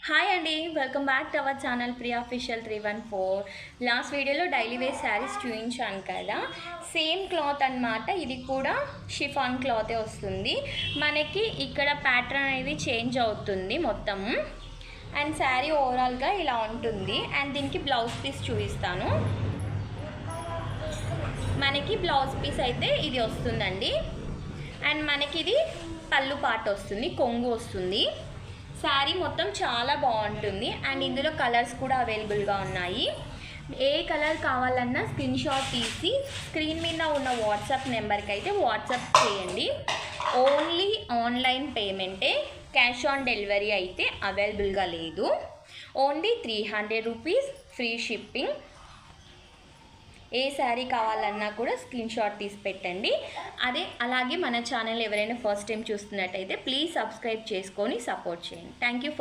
Hi అండి, welcome back to our channel Priya official 314. Last వీడియోలో daily wear saris చూపించాను కదా, సేమ్ క్లాత్ అన్నమాట. ఇది కూడా షిఫాన్ క్లాతే వస్తుంది మనకి. ఇక్కడ ప్యాటర్న్ అనేది చేంజ్ అవుతుంది మొత్తము. అండ్ శారీ ఓవరాల్గా ఇలా ఉంటుంది. అండ్ దీనికి బ్లౌజ్ పీస్ చూపిస్తాను. మనకి బ్లౌజ్ పీస్ అయితే ఇది వస్తుందండి. అండ్ మనకి ఇది పళ్ళు పాట వస్తుంది, కొంగు వస్తుంది. శారీ మొత్తం చాలా బాగుంటుంది. అండ్ ఇందులో కలర్స్ కూడా అవైలబుల్గా ఉన్నాయి. ఏ కలర్ కావాలన్నా స్క్రీన్ షాట్ తీసి స్క్రీన్ మీద ఉన్న వాట్సాప్ నెంబర్కి అయితే వాట్సాప్ చేయండి. ఓన్లీ ఆన్లైన్ పేమెంటే, క్యాష్ ఆన్ డెలివరీ అయితే అవైలబుల్గా లేదు. Only 300 rupees free shipping. ఏ శారీ కావాలన్నా కూడా స్క్రీన్ షాట్ తీసి పెట్టండి. అలాగే మన ఛానల్ ఎవరైనా ఫస్ట్ టైం చూస్తున్నట్టయితే ప్లీజ్ సబ్స్క్రైబ్ చేసుకొని సపోర్ట్ చేయండి. Thank you.